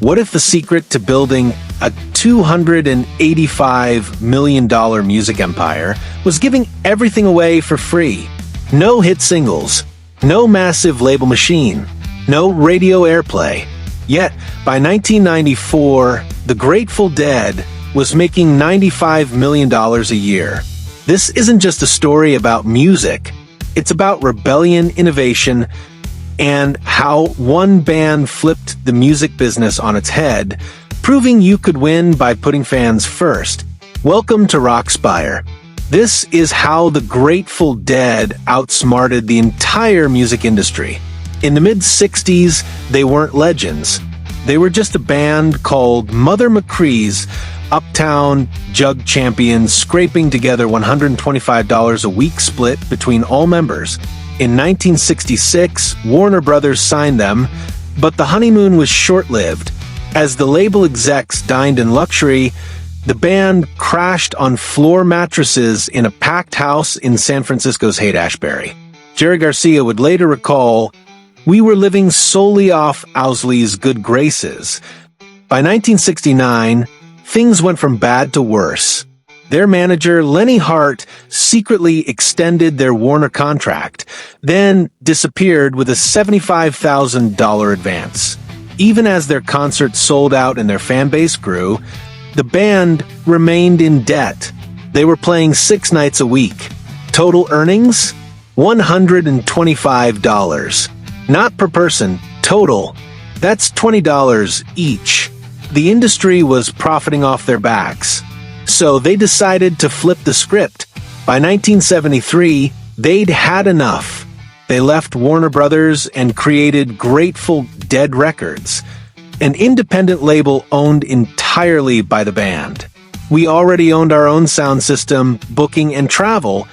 What if the secret to building a $285 million music empire was giving everything away for free? No hit singles, no massive label machine, no radio airplay. Yet, by 1994, the Grateful Dead was making $95 million a year. This isn't just a story about music. It's about rebellion, innovation, and how one band flipped the music business on its head, proving you could win by putting fans first. Welcome to Rockspire. This is how the Grateful Dead outsmarted the entire music industry. In the mid-60s, they weren't legends. They were just a band called Mother McCree's Uptown Jug Champions, scraping together $125 a week split between all members. In 1966, Warner Brothers signed them, but the honeymoon was short-lived. As the label execs dined in luxury, the band crashed on floor mattresses in a packed house in San Francisco's Haight-Ashbury. Jerry Garcia would later recall, "We were living solely off Owsley's good graces." By 1969, things went from bad to worse. Their manager, Lenny Hart, secretly extended their Warner contract, then disappeared with a $75,000 advance. Even as their concerts sold out and their fan base grew, the band remained in debt. They were playing 6 nights a week. Total earnings? $125. Not per person, total. That's $20 each. The industry was profiting off their backs. So they decided to flip the script. By 1973, they'd had enough. They left Warner Brothers and created Grateful Dead Records, an independent label owned entirely by the band. We already owned our own sound system, booking, and travel,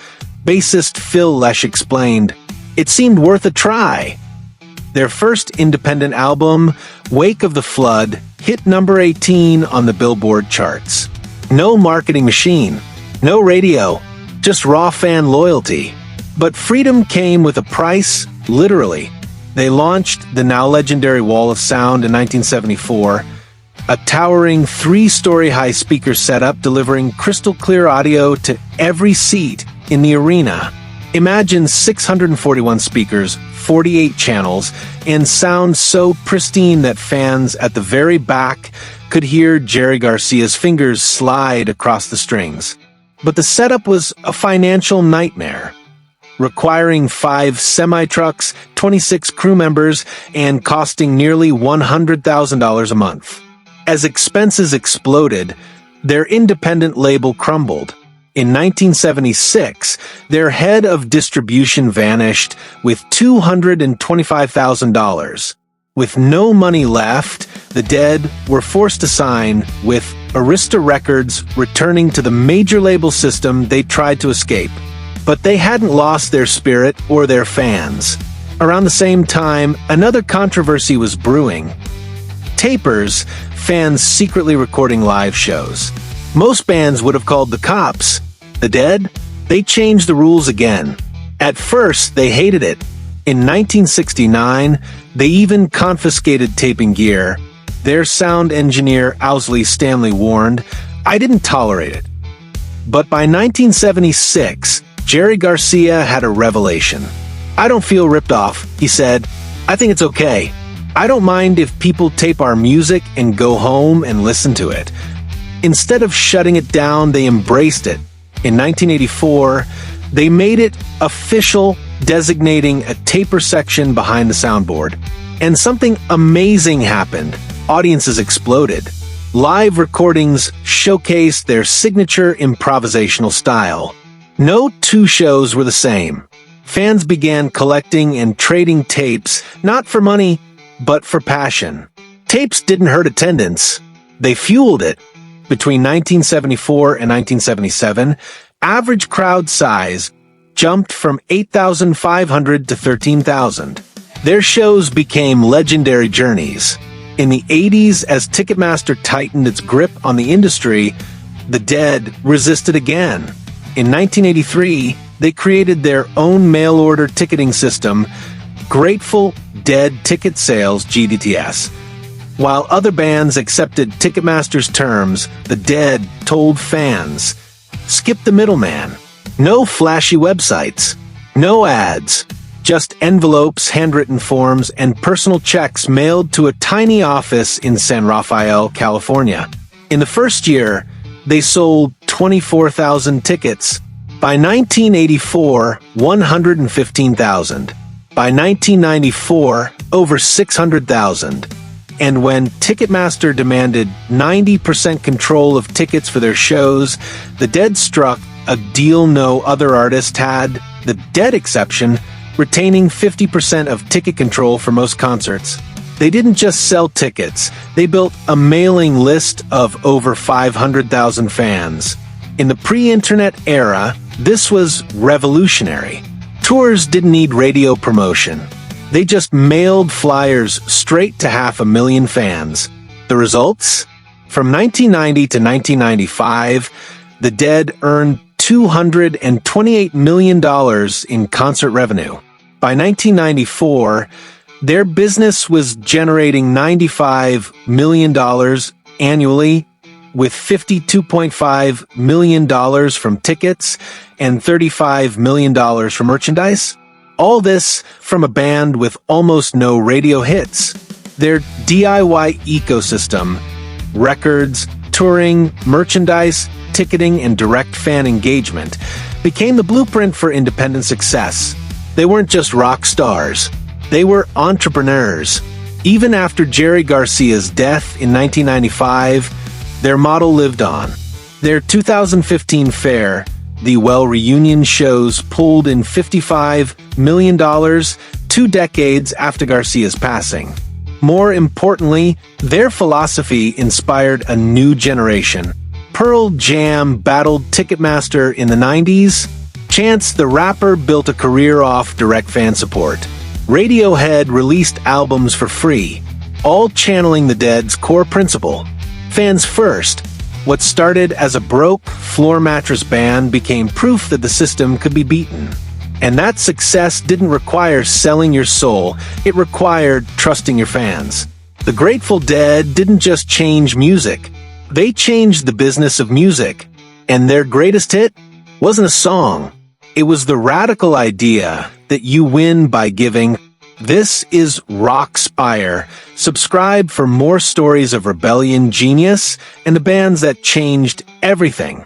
bassist Phil Lesh explained. It seemed worth a try. Their first independent album, Wake of the Flood, hit number 18 on the Billboard charts. No marketing machine, no radio, just raw fan loyalty. But freedom came with a price, literally. They launched the now legendary Wall of Sound in 1974, a towering 3-story high speaker setup delivering crystal clear audio to every seat in the arena. Imagine 641 speakers, 48 channels, and sound so pristine that fans at the very back could hear Jerry Garcia's fingers slide across the strings. But the setup was a financial nightmare, requiring 5 semi-trucks, 26 crew members, and costing nearly $100,000 a month. As expenses exploded, their independent label crumbled. In 1976, their head of distribution vanished with $225,000. With no money left, the Dead were forced to sign with Arista Records, returning to the major label system they tried to escape. But they hadn't lost their spirit or their fans. Around the same time, another controversy was brewing. Tapers, fans secretly recording live shows. Most bands would have called the cops. The Dead? They changed the rules again. At first, they hated it. In 1969, they even confiscated taping gear. Their sound engineer, Owsley Stanley, warned, "I didn't tolerate it." But by 1976, Jerry Garcia had a revelation. "I don't feel ripped off," he said. "I think it's okay. I don't mind if people tape our music and go home and listen to it." Instead of shutting it down, they embraced it. In 1984, they made it official, designating a taper section behind the soundboard. And something amazing happened. Audiences exploded. Live recordings showcased their signature improvisational style. No 2 shows were the same. Fans began collecting and trading tapes, not for money, but for passion. Tapes didn't hurt attendance. They fueled it. Between 1974 and 1977, average crowd size jumped from 8,500 to 13,000. Their shows became legendary journeys. In the 80s, as Ticketmaster tightened its grip on the industry, the Dead resisted again. In 1983, they created their own mail-order ticketing system, Grateful Dead Ticket Sales, GDTS. While other bands accepted Ticketmaster's terms, the Dead told fans, "Skip the middleman. No flashy websites. No ads. Just envelopes, handwritten forms, and personal checks mailed to a tiny office in San Rafael, California." In the first year, they sold 24,000 tickets. By 1984, 115,000. By 1994, over 600,000. And when Ticketmaster demanded 90% control of tickets for their shows, the Dead struck a deal no other artist had, the Dead exception, retaining 50% of ticket control for most concerts. They didn't just sell tickets, they built a mailing list of over 500,000 fans. In the pre-internet era, this was revolutionary. Tours didn't need radio promotion. They just mailed flyers straight to 500,000 fans. The results? From 1990 to 1995, the Dead earned $228 million in concert revenue. By 1994, their business was generating $95 million annually, with $52.5 million from tickets and $35 million from merchandise. All this from a band with almost no radio hits. Their DIY ecosystem, records, touring, merchandise, ticketing, and direct fan engagement, became the blueprint for independent success. They weren't just rock stars. They were entrepreneurs. Even after Jerry Garcia's death in 1995, their model lived on. Their 2015 fair, the Well reunion shows, pulled in $55 million 2 decades after Garcia's passing. More importantly, their philosophy inspired a new generation. Pearl Jam battled Ticketmaster in the 90s. Chance the Rapper built a career off direct fan support. Radiohead released albums for free, all channeling the Dead's core principle. Fans first. What started as a broke, floor mattress band became proof that the system could be beaten. And that success didn't require selling your soul, it required trusting your fans. The Grateful Dead didn't just change music, they changed the business of music. And their greatest hit wasn't a song. It was the radical idea that you win by giving. This is Rockspire. Subscribe for more stories of rebellion, genius, and the bands that changed everything.